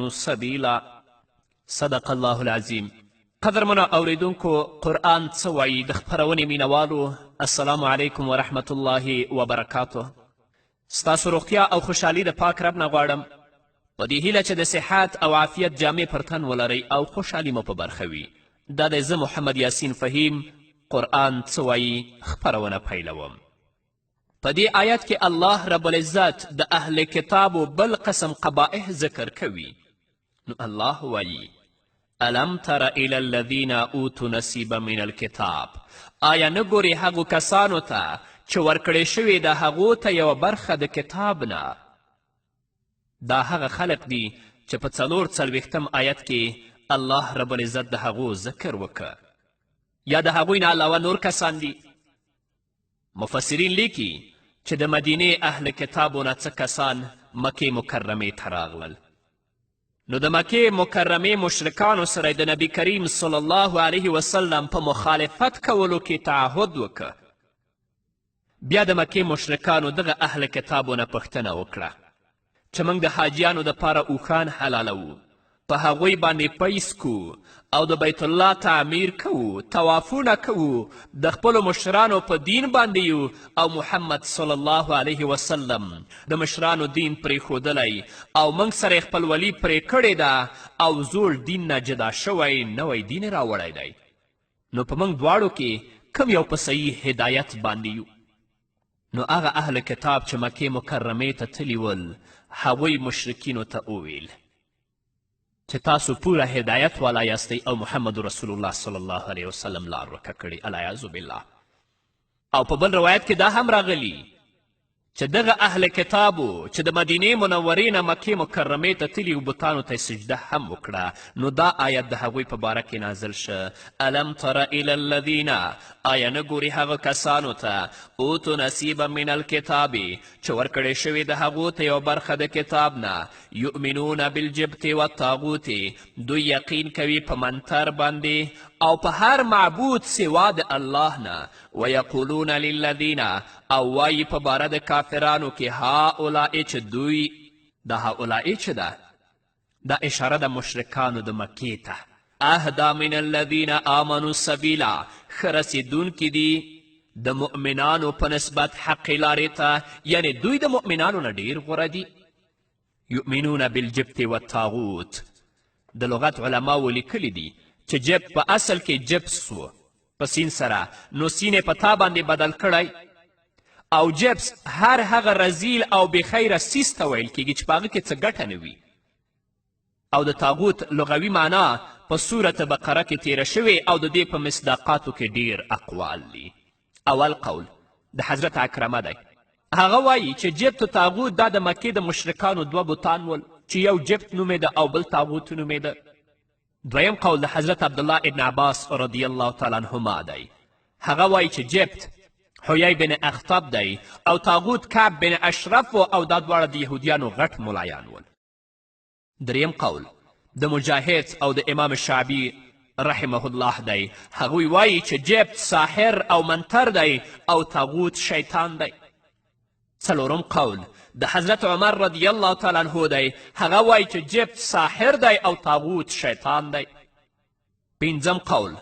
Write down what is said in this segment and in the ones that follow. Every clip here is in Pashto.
آمنوا سبیلا. صدق الله العظیم. قدرمنو اوریدونکو، قرآن څه وایي؟ د خپرونې مینوالو السلام علیکم ورحمت الله وبرکاته. ستاسو روغتیا او خوشحالي د پاک رب نه غواړم، په دې هیله چې د صحت او عافیت جامې پر تن ولرئ او خوشحالي مو په برخه وي. دا دی زه محمد یاسین فهیم قرآن څه وایي خپرونه پیلوم. په دې آیت کې الله رب العزت د اهل کتابو بل قسم قبائح ذکر کوي. نو الله وایي: الم تر الی الذین اوتوا نصیبا من الکتاب. آیا نه ګورې هغو کسانو ته چې ورکړې شوې ده هغو ته یوه برخه د کتاب نه؟ دا هغه خلق دي چې په 440 آیت کې الله رب العزت د هغو ذکر وکړه. یا د هغوی نه علاوه نور کسان دي؟ مفسرین لیکي چې د مدینې اهل کتابو نه څه کسان مکې مکرمې ته راغلل. نو د مکې مکرمې مشرکانو سره د نبی کریم صلی الله علیه وسلم په مخالفت کولو کې تعهد وکړه. بیا د مکې مشرکانو دغه اهل کتابو نه پوښتنه وکړه چې موږ د حاجیانو دپاره اوښان حلالوو، په هغوی باندې پیس کو او د بیت الله تعمیر کوو، توافونه کوو، د خپلو مشرانو په دین باندې یو او محمد صلی الله علیه وسلم د مشرانو دین پرېښودلی او موږ سره یې خپلولي پرې کړې ده او زوړ دین نه جدا شوی نوی دین یې راوړی دی. نو په موږ دواړو کې کوم یو په صحیح هدایت باندې یو؟ نو هغه اهل کتاب چې مکې مکرمې ته تللي ول هغوی مشرکینو ته وویل چې تاسو پوره هدایت والا یاستئ او محمد رسول الله صلی الله علیه وسلم لار ورکه کړې. العیاذ بالله. او په بل روایت کې دا هم راغلی چې دغه اهل کتابو چې د مدینې منورې نه مکې مکرمې ته تلي و بتانو ته سجده هم وکړه. نو دا آیت د هغوی په باره کې نازل شه: الم تر الی الذین. آیا نه ګورې هغه کسانو ته اوتو نصیبا من الکتاب چې ورکړې شوې د هغو ته یوه برخه د کتاب نه، یؤمنون بالجبت والطاغوت. دوی یقین کوي په منتر باندې او په هر معبود سوا د الله نه. ویقولون للذین، او وایي په باره د کافرانو کې هؤلاء چې دوی، دا هؤلاء چې ده دا اشاره د مشرکانو د مکې ته، اهدا من الذین آمنوا سبیلا، ښه رسېدونکي دي د مؤمنانو په نسبت حقې لارې ته، یعنی دوی د مؤمنانو نه ډېر غوره دي. یؤمنون بالجبت والطاغوت. د لغت علماو لیکلی دي چې جبت په اصل کې جبس و په سین سره، نو سین یې په تا باندې بدل کړی، او جبس هر هغه رزیل او بخیره سیس ته ویل کیږي چې په هغه کې څه ګټه نه وي. او د تاغوت لغوي معنا په سورت بقره کې تیره شوې او د دې په مصداقاتو کې ډیر اقوال دي. اول قول د حضرت عکرمه دی. هغه وایي چې جبت و تاغوت دا د مکې د مشرکانو دوه بوتان ول چې یو جبت نومېده او بل تاغوت نومېده. دویم قول د حضرت عبدالله ابن عباس رضی الله تعالی عنهما دی. هغه وایي چې جبت حیی بن اخطب دی او تاغوت کعب بن اشرف او دا دواړه د یهودیانو غټ ملایان ول. دریم قول د مجاهد او د امام شعبی رحمه الله دی. هغوی وایي چې جبت ساحر او منتر دی او تاغوت شیطان دی. څلورم قول د حضرت عمر رضی الله تعالی عنه دی. هغه وایي چې جبت ساحر دی او تاغوت شیطان دی. پنځم قول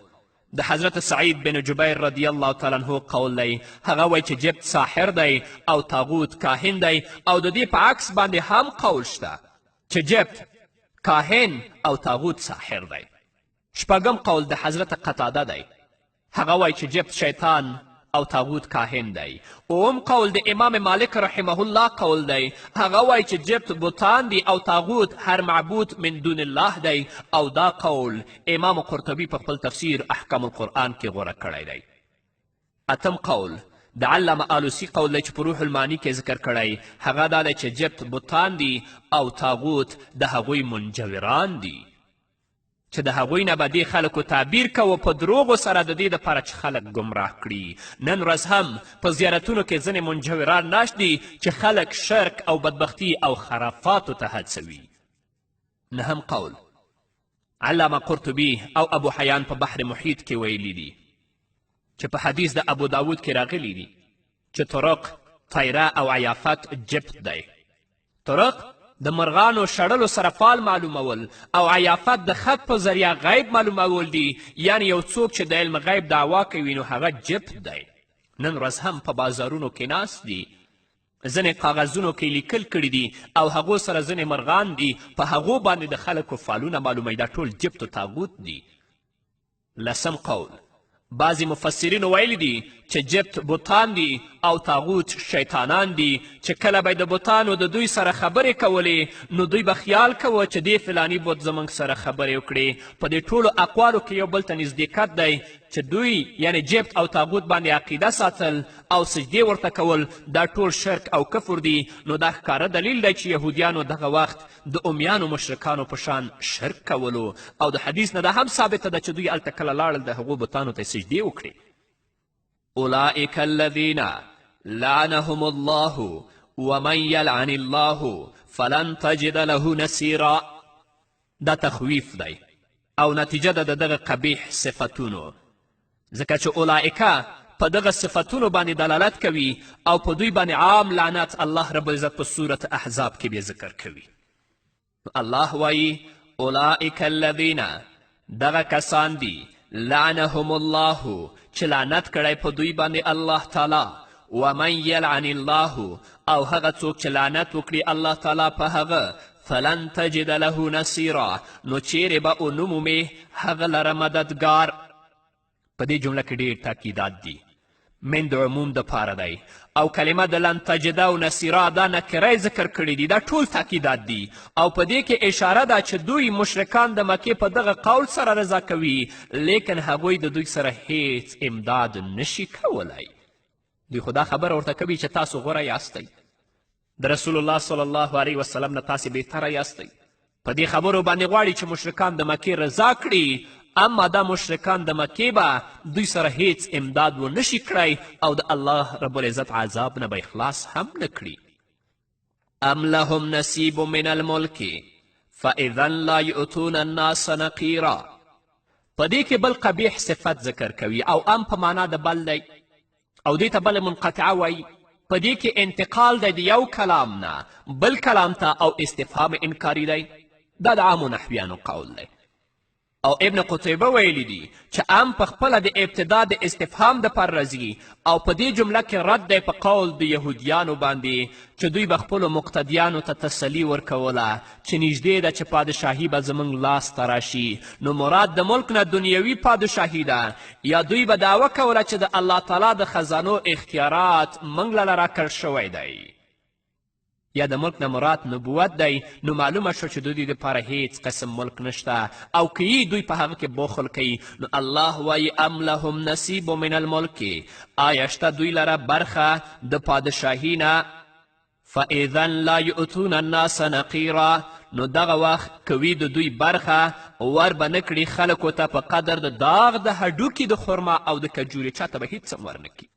د حضرت سعید بن جبیر رضی الله تعالی عنه قول دی. هغه وایي چې جبت ساحر دی او تاغوت کاهن دی، او د دې په عکس باندې هم قول شته چې جبت کاهن او تاغوت ساحر دی. شپږم قول د حضرت قتاده دی. هغه وایي چې جبت شیطان او تاغوت کاهن دی. اوم قول د امام مالک رحمه الله قول دی. هغه وایي چې جبت بوتان دی او تاغوت هر معبود من دون الله دی، او دا قول امام قرطبي په خپل تفسیر احکام القرآن کې غوره کړی دی. اتم قول د علامه آلوسی قول دی چې په روح المعانی کې ذکر کړی. هغه دا دی چې جبت بوتان دی او تاغوت د هغوی منجوران دی، چې د هغوی نه به دې خلکو تعبیر کوو په دروغو سره د دې دپاره چې خلک ګمراه کړي. نن ورځ هم په زیارتونو کې ځینې منجوران ناست دي چې خلک شرک او بدبختي او خرافاتو ته هڅوي. نهم قول علامه قرطبي او ابو حیان په بحر محیط کې ویلي دي چې په حدیث د ابو داود کې راغلی دي چې طرق، طیره او عیافت جبت دی. طرق د مرغانو شړلو سره فال معلومول او عیافت د خط په ذریعه غیب معلومول دي. یعنی یو څوک چې د علم غیب دعوا کوي نو هغه جبت دی. نن ورځ هم په بازارونو کې ناست دي، ځینې کاغذونو کې لیکل کړي دي او هغو سره ځینې مرغان دي، په هغو باندې د خلکو فالونه معلوموي. دا ټول جبت و تاغوت دي. لسم قول، بعضی مفسرینو ویلی دي چې جبت بوتان دي او تاغوت شیطانان دي چې کله به د بوتانو د دوی سره خبرې کولې نو دوی به خیال کوه چې دې فلانی بوت زموږ سره خبرې وکړي. په دې ټولو اقوالو کې یو بل ته نزدېکت دی چې دوی یعنی جبت او تاغوت باندې عقیده ساتل او سجدې ورته کول دا ټول شرک او کفر دي. نو دا ښکاره دلیل دی چې یهودیانو دغه وخت د امیانو مشرکانو په شان شرک کولو. او د حدیث نه دا هم ثابته ده چې دوی هلته کله لاړل د هغو بتانو ته سجدې وکړي. اولئک الذین لعنهم الله ومن یلعن الله فلن تجد له نصیرا. دا تخویف دی او نتیجه ده د دغه قبیح صفتونو، ځکه چې اولئکه په دغه صفتونو باندې دلالت کوي او په دوی باندې عام لعنت الله رب العزت په صورت احزاب کې بیا ذکر کوي. الله وایي اولئک الذین، دغه کسان دي لعنهم الله چې لعنت کړی په دوی باندې الله تعالی، ومن یلعن الله او هغه څوک چې لعنت وکړي الله تعالی په هغه، فلن تجد له نصیرا نو چیرې به ونمومې هغه لره مددګار. په دې جمله کې ډېر تاکیدات دي، من د عموم دپاره دی او کلمه د لن تجده او نصیرا دا نکری ذکر کړي دي. دا ټول تاکیدات دي او په دې کې اشاره ده چې دوی مشرکان د مکې په دغه قول سره رضا کوي، لیکن هغوی د دوی سره هیڅ امداد نشي کولی. دوی خو دا خبره ورته کوي چې تاسو غوره یاستئ، د رسول الله صلی الله علیه وسلم نه تاسې بهتره یاستئ. په دې خبرو باندې غواړي چې مشرکان د مکې رضا کړي، اما دا مشرکان د مکې به دوی سره هیڅ امداد و نشي کړی او د الله رب العزت عذاب نه به اخلاص هم نه کړي. ام لهم نصیب من الملک فاذا لا یؤتون الناس نقیرا. په دې کې بل قبیح صفت ذکر کوي او ام په معنا د بل دی او دې ته بل منقطعه وایي. په دې کې انتقال دی د یو کلام نه بل کلام ته او استفهام انکاري دی. دا د عامو نحویانو قول دی او ابن قتیبه ویلی دي چې ام په خپله د ابتدا د استفهام دپاره راځي او په دې جمله کې رد دی په قول د یهودیانو باندې چې دوی به خپلو مقتدیانو ته تسلي ورکوله چې نږدې ده چې پادشاهي به زموږ لاس ته راشي. نو مراد د ملک نه دنیوي پادشاهي ده، یا دوی به دعوه کوله چې د الله تعالی د خزانو اختیارات موږ له راکړ شوی دی، یا د ملک نه مراد نبوت دی. نو معلومه شو چې دوی دپاره هیڅ قسم ملک نشته او که یې دوی په هغه کې بخل کوي. نو الله وایي ام لهم نصیب من الملک، آیا شته دوی لره برخه د پادشاهي نه، فاذا لا یؤتون الناس نقیرا نو دغه وخت کوي د دوی برخه ور به نه کړي خلکو ته په قدر د داغ د هډوکي د خرما او د کجورې، چاته به هیڅ هم ورنه کړي.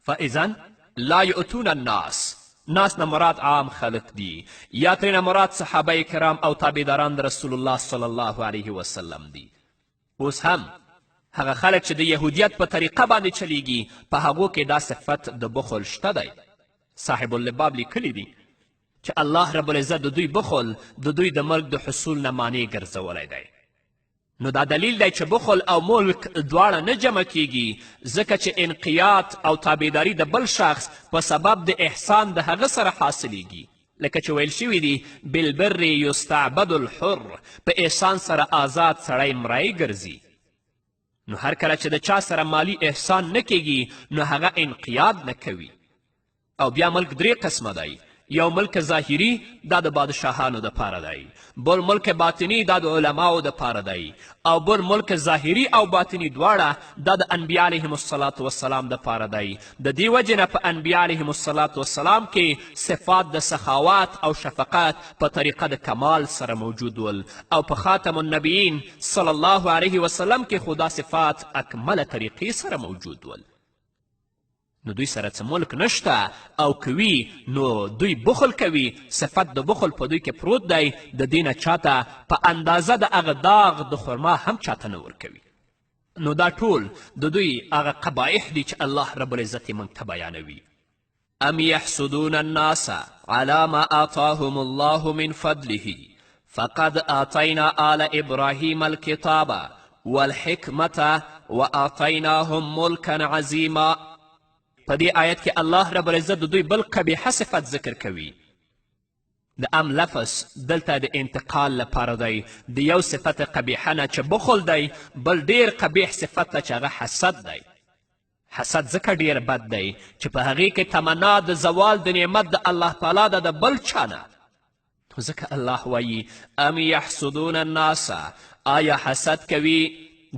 فاذا لا یؤتون الناس، ناس نه مراد عام خلق دي، یا ترېنه مراد صحابه کرام او تابعداران د رسول الله صلی الله علیه وسلم دي. اوس هم هغه خلک چې د یهودیت په طریقه باندې چلیږي په هغو کې دا صفت د بخل شته دی. صاحب اللباب لیکلی دي چې الله رب العزت د دوی بخل د دوی د ملک د حصول نه مانع ګرځولی دی. نو دا دلیل دی چې بخل او ملک دواړه نه جمع کیږي، ځکه چې انقیاد او تابعداري د بل شخص په سبب د احسان د هغه سره حاصلیږي. لکه چې ویل شوي دي بالبر یستعبد الحر، په احسان سره آزاد سړی مری ګرځي. نو هر کله چې د چا سره مالی احسان نه کیږي نو هغه انقیاد نه کوي. او بیا ملک درې قسمه دی، یو ملک ظاهري دا د بادشاهانو دپاره دی، بل ملک باطني دا د علماو دپاره دی، او بل ملک ظاهري او باطني دواړه دا د انبیا علیهم الصلاة والسلام دپاره دی. د دې وجې نه په انبیا علیهم الصلاة والسلام کې صفات د سخاوت او شفقت په طریقه د کمال سره موجود ول، او په خاتم النبیین صلی الله علیه وسلم کې خو دا صفات اکمله طریقې سره موجود ول. نو دوی سره څه ملک نشته او کوي نو دوی بخل کوي، صفت د بخل په دوی کې پروت دی، د دې نه چاته په اندازه د هغه داغ د خرما هم چاته نه ورکوي. نو دا ټول د دوی هغه قبایح دي چې الله رب العزت یې موږ ته بیانوي. ام يحسدون الناس على ما آتاهم الله من فضله فقد آتينا آل إبراهيم الكتاب والحکمة وآتیناهم ملکا عظیما. په دې آیت کې الله رب العزت د دوی بل قبیحه صفت ذکر کوي. د ام لفظ دلته د انتقال لپاره دی د یو صفت قبیحه نه چې بخل دی بل ډیر قبیح صفت ته چې هغه حسد دی. حسد ځکه ډیر بد دی چې په هغې کې تمنا د زوال د نعمت د الله تعالی ده د بل چا نه. ځکه الله وایي ام یحسدون الناس، آیا حسد کوي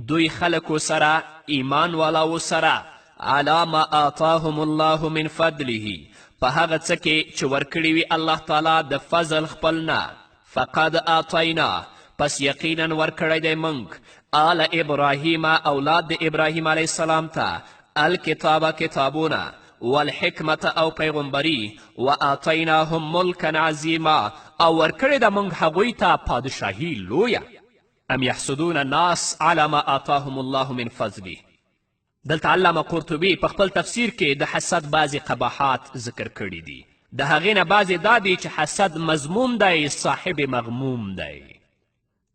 دوی خلکو سره ایمان والاو سره علی ما آتاهم الله من فضله په هغه څه کې چې ورکړي وي الله تعالی د فضل خپل نه. فقد آتینا، پس یقینا ورکړی دی موږ آل ابراهیم اولاد د ابراهیم علیه السلام ته الکتاب کتابونه والحکمت او پیغمبري و آتیناهم ملکا عظیما او ورکړی ده موږ هغوی ته پادشاهي لویه. ام یحسدون الناس علی ما آتاهم الله من فضله. دلته علامه قرطبي په خپل تفسیر کې د حسد بعضې قباحات ذکر کړي دي. د هغې نه بعضې دا دي چې حسد مضموم دی صاحب مغموم دی.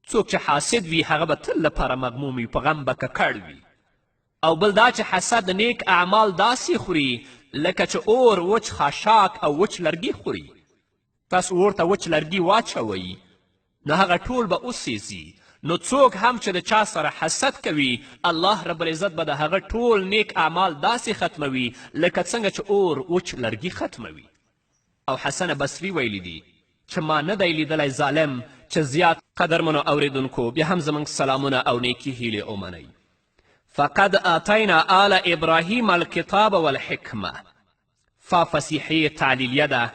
څوک چې حاسد وي هغه به تل لپاره مغموم وي، په غم به ککړ وي. او بل دا چې حسد نیک اعمال داسې خوري لکه چې اور وچ خاشاک او وچ لرګي خوري. تاسو اور ته وچ لرګي واچوئ نو هغه ټول به وسیزي. نو څوک هم چې د چا سره حسد کوي الله رب العزت به د هغه ټول نیک اعمال داسې ختموي لکه څنګه چې اور وچ لرګي ختموي. او حسن بصري ویلی دي چې ما نه دی لیدلی ظالم چې زیات قدرمنو اوریدونکو بیا هم زموږ سلامونه او نیکي هیلې ومنئ. فقد آتینا آل ابراهیم الکتاب والحکمه. فا فصیحې تعلیلیه ده،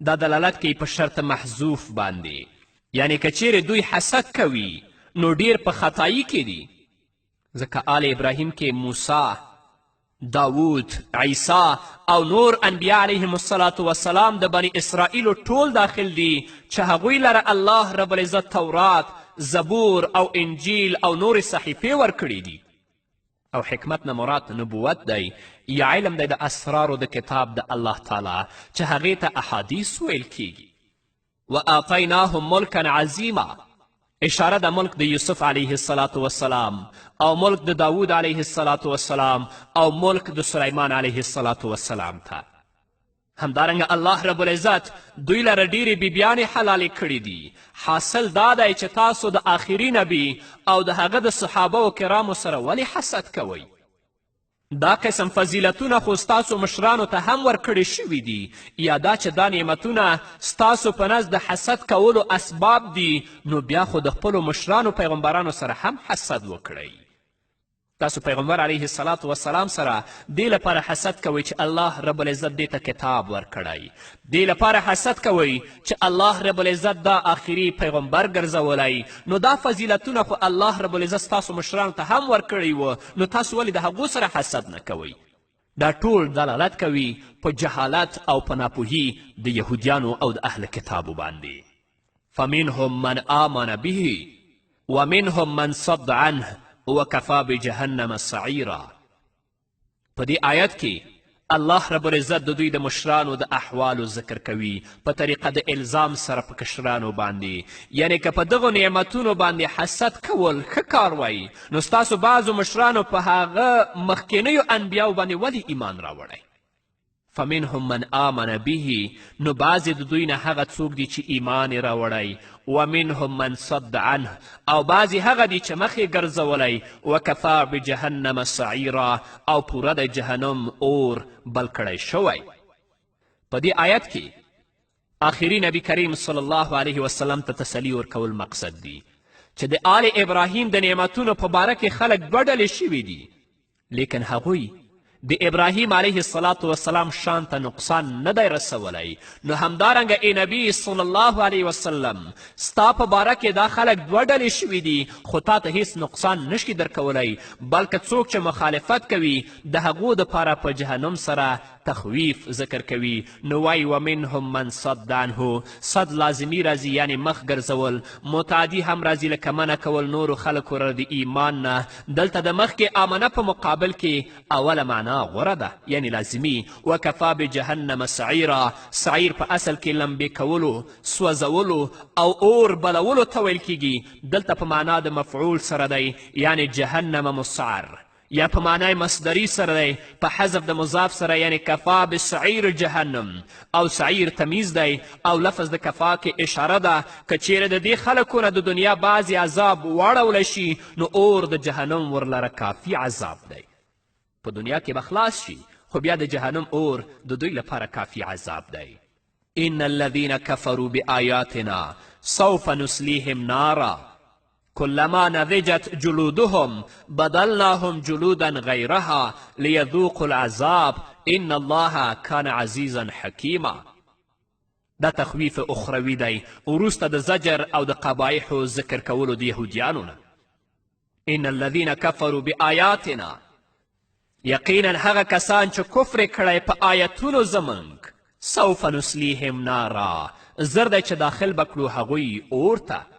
دا دلالت کوي په شرط محذوف باندې، یعنی که چیرې دوی حسد کوي نو ډیر په خطایي کې دي. ځکه آل ابراهیم کې موسی، داود، عیسی او نور انبیا علیهم الصلاة والسلام د بني اسرائیلو ټول داخل دي چې هغوی لره الله رب العزت تورات، زبور او انجیل او نور صحیفې ورکړي دي. او حکمت نه مراد نبوت دی یا علم دی د اسرارو د کتاب د الله تعالی چې هغې ته احادیث ویل کیږي. و آتیناهم ملکا عظیما، اشاره د ملک د یوسف علیه الصلاة والسلام او ملک د داود علیه الصلاة والسلام او ملک د سلیمان علیه الصلاة والسلام ته. همدارنګه الله رب العزت دوی لره ډیرې بیبیانې حلالې کړي دي. حاصل دا دی چې تاسو د آخري نبي او د هغه د صحابه و کرامو سره ولې حسد کوئ؟ دا قسم فضیلتونه خو ستاسو مشرانو ته هم ورکړي شوي دي، یا دا چې دا نعمتونه ستاسو په نزد د حسد کولو اسباب دي نو بیا خو د خپلو مشرانو پیغمبرانو سره هم حسد وکړئ. تاسو پیغمبر علیه الصلاة والسلام سره دې لپاره حسد کوئ چې الله رب العزت دې ته کتاب ورکړی، دې لپاره حسد کوئ چې الله رب العزت دا آخري پیغمبر ګرځولی. نو دا فضیلتونه خو الله رب العزت ستاسو مشرانو ته هم ورکړی و، نو تاسو ولې د هغو سره حسد نه کوئ؟ دا ټول دلالت کوي په جهالت او په ناپوهي د یهودیانو او د اهل کتابو باندې. فمنهم من آمن به ومنهم من صد عنه وکفا بجهنم سعیرا. په دې آیت کې الله رب العزت د دوی د مشرانو د احوالو ذکر کوي په طریقه د الزام سره په کشرانو باندې. یعنی که په دغو نعمتونو باندې حسد کول ښه کار وایي نو ستاسو بعضو مشرانو په هغه مخکینیو انبیاو باندې ولې ایمان راوړی؟ فمنهم من آمن به، نو بعضې د دوی نه هغه څوک دي چې ایمان یې راوړی. ومنهم من صد عنه، او بعضې هغه دي چې مخ یې ګرځولی. وکفا بجهنم سعیرا، او پوره د جهنم اور بل کړی شوی. په دې آیت کې آخري نبی کریم صلی الله علیه وسلم ته تسلي ورکول مقصد دی چې د آل ابراهیم د نعمتونو په باره کې خلک دوه ډلې شوي دي، لیکن هغوی د ابراهیم علیه الصلاة والسلام شان ته نقصان نه دی رسولی. نو همدارنګه ای نبی صلی الله علیه وسلم ستا په باره کې دا خلک دوه ډلې شوي دي، خو تا ته هیڅ نقصان نشي درکولی، بلکه څوک چې مخالفت کوي د هغو دپاره په جهنم سره تخویف ذکر کوي. نو وایي ومنهم من صد عنه، صد لازمي راځي یعنی مخ ګرځول، متعدي هم راځي لکه منع کول نورو خلکو را د ایمان نه. دلته د مخکې آمنه په مقابل کې اوله معنا معنا غوره ده یعنی لازمي وکفا بجهنم سعیرا سعیر په اصل کې لمبې کولو سوځولو او اور بلولو ته ویل کیږي دلته په معنا د مفعول سره دی یعنی جهنم مسعر یا په معنای مصدری سره دی په حذف د مضاف سره یعنی کفا بسعیر جهنم او سعیر تمیز دی او لفظ د کفا کې اشاره ده که چیرې د دې خلکو نه د دنیا بعضې عذاب واړولی شي نو اور د جهنم ورلره کافي عذاب دی په دنیا کې به خلاص شي خو بیا د جهنم اور د دوی لپاره کافي عذاب دی ان الذین کفروا بآیاتنا سوف نسلیهم نارا كلما نضجت جلودهم بدلناهم جلودا غيرها ليذوقوا العذاب ان الله كان عزيزا حكيما دا تخویف اخروی دی وروسته د زجر او د قبایحو ذکر کولو د یهودیانو نه ان الذین کفروا بآیاتنا یقینا هغه کسان چې کفر کړی په آیتونو زموږ سوف نسلیهم نارا زر دی چې داخل به کړو هغوی اور ته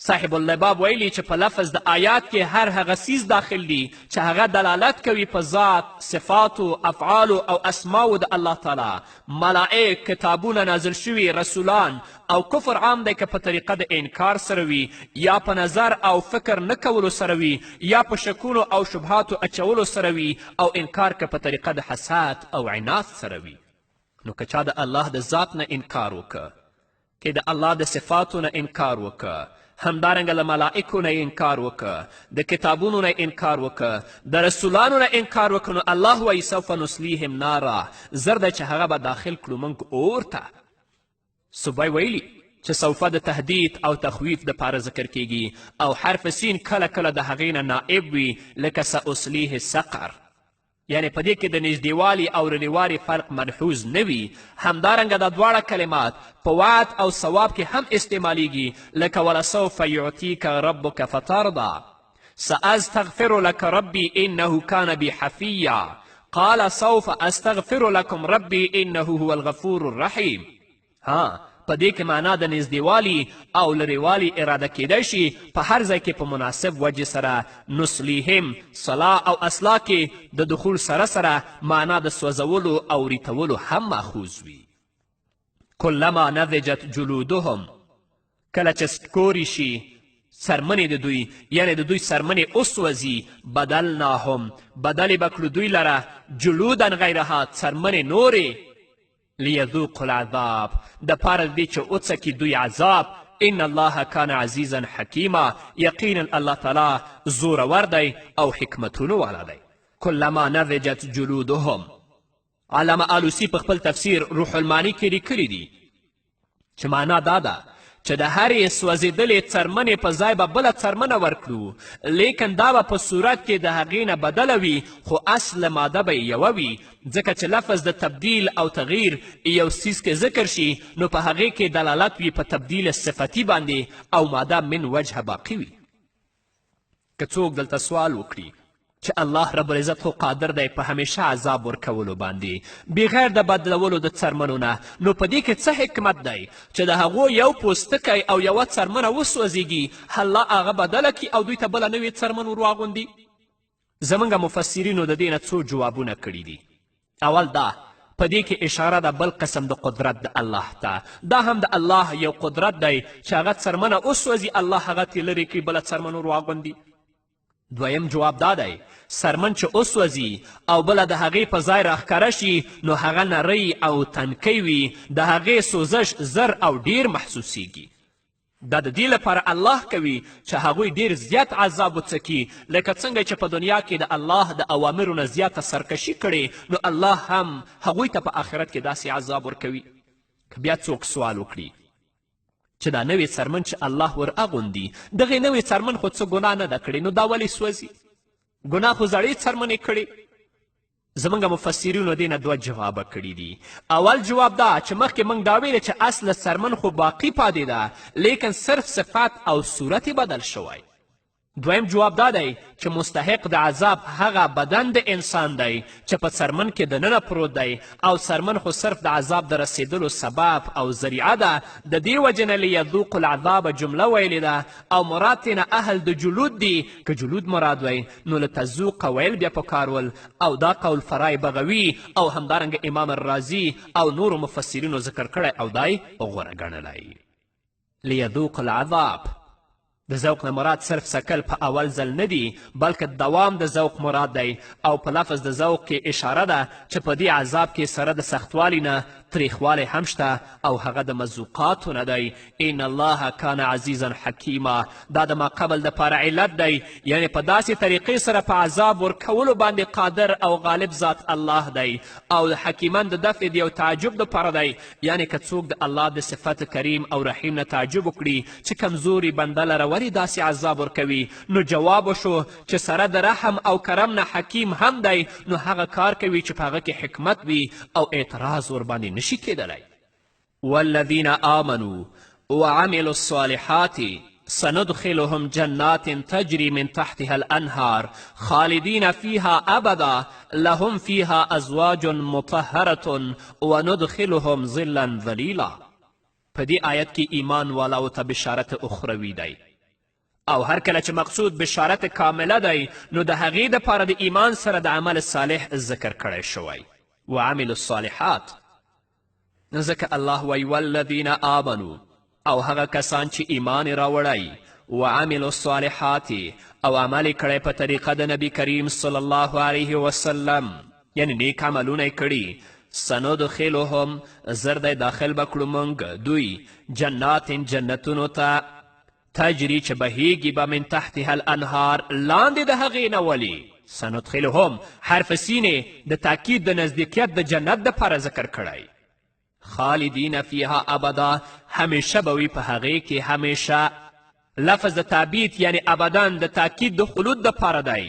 صاحب اللباب ویلی چې په لفظ د آیات کې هر هغه څیز داخل دی چې هغه دلالت کوي په ذات صفاتو افعالو او اسماو د الله تعالی ملائک کتابونه نازل شوي رسولان او کفر عام دی که په طریقه د انکار سره وي یا په نظر او فکر نه کولو سره وي یا په شکونو او شبهاتو اچولو سره وي او انکار که په طریقه د حسد او عناد سره وي نو که چا د الله د ذات نه انکار وکه که د الله د صفاتو نه انکار وکه همدارنګه له ملائکو نه انکار وکه د کتابونو نه انکار وکه د رسولانو نه انکار وکه نو الله وایي سوف نسلیهم نارا زر دی چې هغه به داخل کړو موږ اور ته صوبی ویلي چې سوفه د تهدید او تخویف دپاره ذکر کیږي او حرف سین کله کله د هغې نه نائب وي لکه سأصلیه سقر یعنی په دې کې د نږدېوالي او لرېوالي فرق ملحوظ نه وي همدارنګه دا دواړه کلمات په وعد او ثواب کې هم استعمالیږي لکه ولسوف یعطیک ربک فترضی سأستغفر لك ربي إنه كان بي حفیا قال سوف أستغفر لكم ربي إنه هو الغفور الرحیم په دې کې معنا د نږدېوالي او لرېوالي اراده کیدی شي په هر ځای کې په مناسب وجې سره نسلیهم صلا او اصلا کې د دخول سره سره معنا د سوځولو او ریتولو هم ماخوذ وي کلما نضجت جلودهم کله چې سکوري شي څرمنې د دوی یعنی د دوی څرمنې وسوځي بدلناهم بدلې به کړو دوی لره جلودا غیرها څرمنې نورې لیذوقوا العذاب دپاره د دې چې وڅکي دوی عذاب ان الله کان عزیزا حکیما یقینا الله تعالی زورور دی او حکمتونو والا دی کلما نضجت جلودهم علامه آلوسی په خپل تفسیر روح المانی کې لیکلي دي چې معنا دا ده چې د هرې سوځېدلې څرمنې په ځای به بله څرمنه ورکړو لیکن دا به په صورت کې د هغې نه بدله وي خو اصل ماده به یوه وي ځکه چې لفظ د تبدیل او تغییر یو څیز کې ذکر شي نو په هغې کې دلالت وي په تبدیل صفتي باندې او ماده من وجهه باقي وي که څوک دلته سوال وکړي چې الله رب العزت خو قادر دی په همیشه عذاب ورکولو باندې بغیر د بدلولو د څرمنو نه نو په دې کې څه حکمت دی چې د هغو یو پوستکی او یوه څرمنه وسوځېږي الله هغه بدله کړي او دوی ته بله نوې څرمن ور واغوندي زموږ مفسرینو د دې نه څو جوابونه کړي دي اول دا په دې کې اشاره ده بل قسم د قدرت د الله ته دا هم د الله یو قدرت دی چې هغه څرمنه وسوځي الله هغه ترې لرې کړي بله څرمن ور واغوندي دویم جواب دا دی سرمن چې وسوځي او بله د هغې په ځای راښکاره شي نو هغه نری او تنکی وي د هغې سوزش زر او ډیر محسوسیږي دا د دې لپاره الله کوي چې هغوی ډیر زیات عذاب وڅکي لکه څنګه چې په دنیا کې د الله د اوامرو نه زیاته سرکشي کړې نو الله هم هغوی ته په آخرت کې داسې عذاب ورکوي که بیا څوک سوال وکړي چې دا نوې څرمن چې الله ور اغوندي دغې نوې څرمن خو څه ګناه نه ده کړې نو دا ولې سوځي ګناه خو زړې څرمنې کړې زموږ مفسرینو دې نه دوه جوابه کړي دي اول جواب دا چې مخکې موږ دا ویلې چې اصل څرمن خو باقي پاتې ده لیکن صرف صفات او صورت بدل شوی دویم جواب دا دی چې مستحق د عذاب هغه بدن د انسان دی چې په څرمن کې دننه پروت دی او څرمن خو صرف د عذاب د رسیدلو سبب او ذریعه ده. د دې وجې نه لیذوقو العذاب جمله ویلې ده او مراد ترېنه اهل د جلود دي. که جلود مراد وی نو له تذوق ویل بیا پکارول او دا قول فرای بغوي او همدارنګه امام الرازي او نورو مفسرینو ذکر کړی او دای غوره ګڼلی. لیذوق العذاب د ذوق نه مراد صرف سکل په اول ځل نه دی بلکې دوام د ذوق مراد دی او په لفظ د ذوق کې اشاره ده چې په دې عذاب کې سره د سختوالي نه تریخوالی هم شته او هغه د مذوقاتو نه دی. ان الله کان عزیزا حکیما دا د ما قبل دپاره علت دی یعنی په داسې طریقې سره په عذاب ورکولو باندې قادر او غالب ذات الله دی او حکیمن د دفع د یو تعجب دپاره دی یعنی که څوک د الله د صفت کریم او رحیم نه تعجب وکړي چې کمزوري بنده لره ولې داسې عذاب ورکوي نو جواب وشو چې سره د رحم او کرم نه حکیم هم دی نو هغه کار کوي چې په هغه کې حکمت وي او اعتراض ورباندې نشي کېدلی. والذین آمنوا وعملوا الصالحات سندخلهم جنات تجري من تحتها الأنهار خالدين فيها أبدا لهم فيها أزواج مطهرة وندخلهم ظلا ظليلا. په دې آیت کې ایمان والاو ته بشارت اخروي دی او هر کله چې مقصود بشارت کامله دی نو د هغې دپاره د ایمان سره د عمل صالح ذکر کړی شوی. وعملوا الصالحات ځکه الله وی والذین آمنو او هغه کسان چې ایمان راوړی وعملوا الصالحات او عمل کړی په طریقه د نبی کریم صلی الله علیه وسلم یعنی نیک عملونه کړي سندخلهم زر دی داخل به کړو موږ دوی جنات جنتونو ته تجری چې بهیږي به من تحتها الانهار لاندې د هغې نه ولي. سندخلهم حرف سینې د تاکید د نزدیکیت د جنت دپاره ذکر کړی. خالدین فیها ابدا همیشه به وي په هغې کې همیشه لفظ د تابید یعنی ابدا د تاکید د خلود دپاره دی.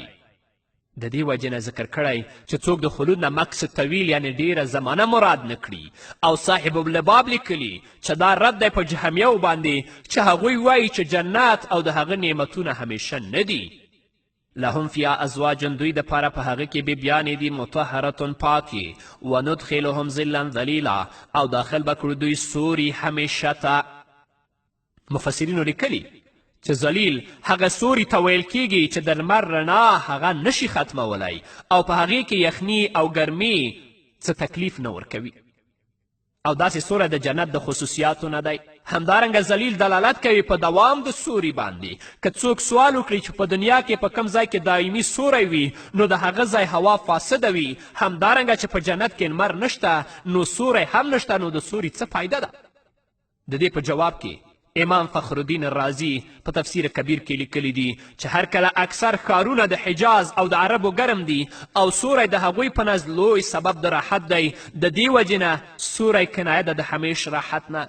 د دې وجې نه ذکر کړی چې څوک د خلود نه مکس طویل یعنی ډیره زمانه مراد نه کړي او صاحب اللباب لیکلي چې دا رد دی په جهمیو باندې چې هغوی وایي چې جنت او د هغه نعمتونه همیشه نه دي. لهم فیا ازواج دوی دپاره په هغه کې بیبیانې دي مطهرتون پاکې وندخلهم ظلا ذلیلا او داخل به کړو دوی سوري همیشه ته. مفسرینو لیکلي چې ذلیل هغه سوري ته ویل کیږي چې د لمر رڼا هغه نشي ختمولی او په هغې کې یخني او ګرمي څه تکلیف نه ورکوي او داسې سوری د جنت د خصوصیاتو نه دی. همدارنګه ذلیل دلالت کوي په دوام د سوري باندې. که څوک سوال وکړي چې په دنیا کې په کم ځای کې دایمي سوری وي نو د هغه ځای هوا فاسده وي همدارنګه چې په جنت کې لمر نشته نو سوری هم نشته نو د سوري څه فایده ده. د دې په جواب کې امام فخر الدین الرازي په تفسیر کبیر کې لیکلی دي چې هر کله اکثر ښارونه د حجاز او د عربو ګرم دي او سوری د هغوی په نزد لوی سبب د راحت دی د دې وجې نه سوری کنایه ده د همیش راحت نه.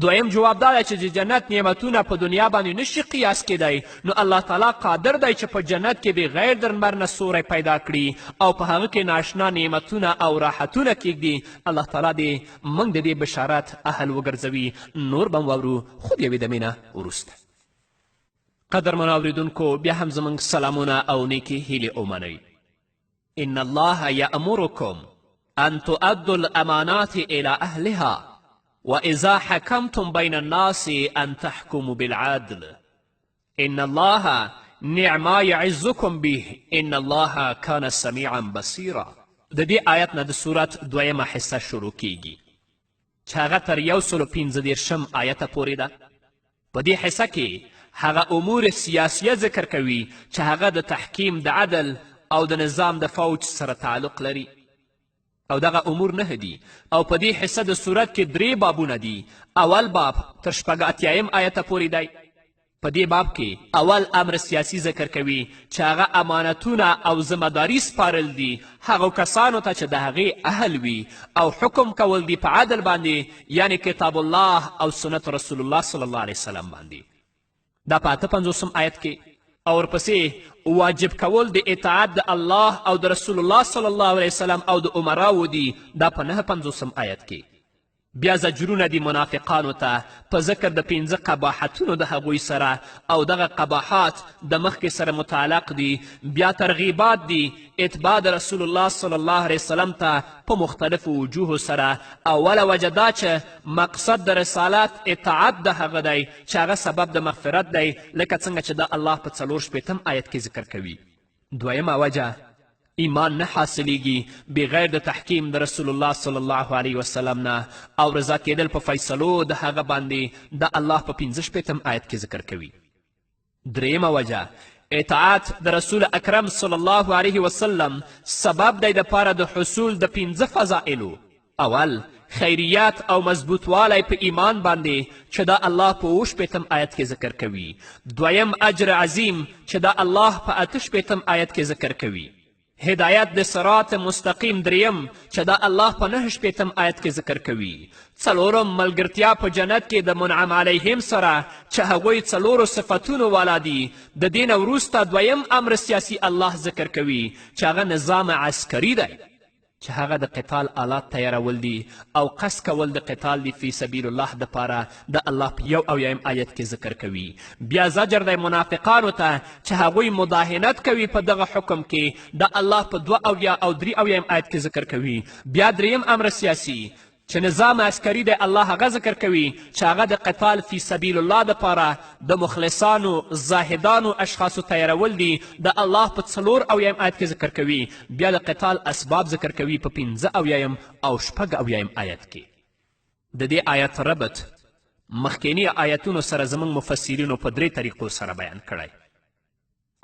دویم جواب دا دی چې د جنت نعمتونه په دنیا باندې نشي قیاس کیدی نو الله تعالی قادر دی چې په جنت کې بغیر د لمر نه سوری پیدا کړي او په هغه کې ناشنا نعمتونه او راحتونه کیږدي. الله تعالی دې موږ د دې بشارت اهل وګرځوي. نور به واورو خو د یوې دمې نه وروسته. قدرمنو اوریدونکو بیا هم زموږ سلامونه او نیکې هیلې ومنئ. ان الله یأمرکم ان تؤدوا الامانات الى اهلها وإذا حكمتم بين الناس أن تحكموا بالعدل إن الله نعم ما يعظكم به إن الله كان سميعا بصيرا. د دې آیت نه د صورت دویمه حصه شروع کیږي چې هغه تر 115 آیته پورې ده. په دې حصه کې هغه امور سیاسیه ذکر کوي چې هغه د تحکیم د عدل او د نظام د فوج سره تعلق لري او دغه امور 9 دي او په دې حصه د صورت کې 3 بابونه دي. اول باب تر 80 آیته پورې دی. په دې باب کې اول امر سیاسی ذکر کوي چې هغه امانتونه او ذمهداري سپارل دي هغو کسانو ته چې د هغې اهل وي او حکم کول دي په عدل باندې یعنی کتاب الله او سنت رسول الله صلی الله علیه وسلم باندې. دا په 58 آیت کې او ورپسې واجب کول د اطاعت د الله او د رسول الله صلی الله علیه وسلم او د عمراو دي دا په 59 آیت کې. بیا زجرونه دي منافقانو ته په ذکر د 5 قباحتونو د هغوی سره او دغه قباحات د مخکې سره متعلق دي. بیا ترغیبات دي اتباع د رسول الله صلی الله علیه وسلم ته په مختلفو وجوهو سره. اوله وجه دا چې مقصد د رسالت اطاعت د هغه دی چې هغه سبب د مغفرت دی، لکه څنګه چې د الله په 4 آیت کې ذکر کوي. دویمه وجه ایمان نه حاصلیږي بغیر د تحکیم د رسول الله صلی الله علیه وسلم نه او رضا کېدل په فیصلو د هغه باندې د الله په 15 آیت کې ذکر کوي. دریمه وجه اطاعت د رسول اکرم صلی الله علیه وسلم سبب دی دپاره د حصول د 5 فضائلو. اول خیریات او مضبوطوالی په ایمان باندې چې دا الله په 18 آیت کې ذکر کوي. دویم اجر عظیم چې دا الله په 18 آیت کې ذکر کوي. هدایت د صراط مستقیم دریم چې دا الله په 9 آیت کې ذکر کوي. څلورم ملګرتیا په جنت کې د منعم علیهم سره چې هغوی 4 صفتونو والا دي. د دې نه وروسته دویم امر سیاسي الله ذکر کوي چې هغه نظام عسکري دی چې هغه د قتال آلات تیارول دي او قصد کول د قتال دی فی سبیل الله دپاره د الله په 1 آیت کې ذکر کوي. بیا زجر دی منافقانو ته چې هغوی مداهنت کوي په دغه حکم کې د الله په 2 او 3 آیت کې ذکر کوي. بیا دریم امر سیاسی چې نظام عسکري دی الله هغه ذکر کوي چې هغه د قتال فی سبیل الله دپاره د مخلصانو زاهدانو اشخاصو تیارول دي د الله په 4 آیت کې ذکر کوي. بیا د قتال اسباب ذکر کوي په 15 او 6 آیت کې. د دې آیت ربط مخکینی آیتونو سره زموږ مفسرینو په 3 طریقو سره بیان کړی.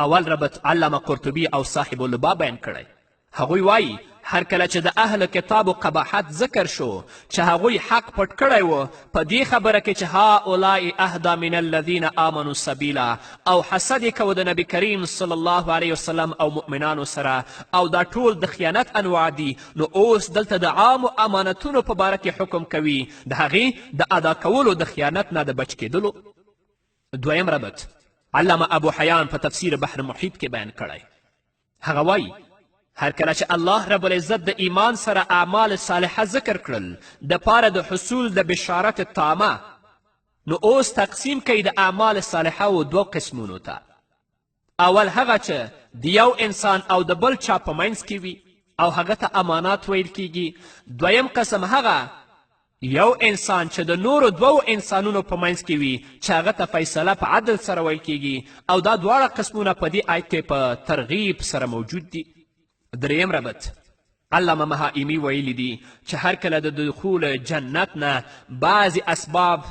اول ربط علامه قرطبي او صاحب اللباب بیان کړی. هغوی وایي هر کله چې د اهل کتابو قباحت ذکر شو چې هغوی حق پټ کړی و په دې خبره کې چې هؤلاء اهدا من الذین آمنوا سبیلا او حسد یې کوه د نبی کریم صلی الله علیه وسلم او مؤمنانو سره او دا ټول د خیانت انواع دي. نو اوس دلته د عامو امانتونو په باره کې حکم کوي د هغې د ادا کولو د خیانت نه د بچ کېدلو. دویم ربط علامه ابو حیان په تفسیر بحر محیط کې بیان کړی. هغه وایي هر کله چې الله رب العزت د ایمان سره اعمال صالحه ذکر کړل د پاره د حصول د بشارت تامه، نو اوس تقسیم کوي د اعمال صالحه و 2 قسمونو ته. اول هغه چې د یو انسان او د بل چا په منځ کې وي او هغه ته امانات ویل کیږي. دویم قسم هغه یو انسان چې د نورو 2 انسانونو په منځ کې وي چې هغه ته فیصله په عدل سره ویل کیږي او دا دواړه قسمونه په دې آیت کې په ترغیب سره موجود دي. دریم ربط علامه مهائمي ویلی دي چې هر کله د دخول جنت نه بعضې اسباب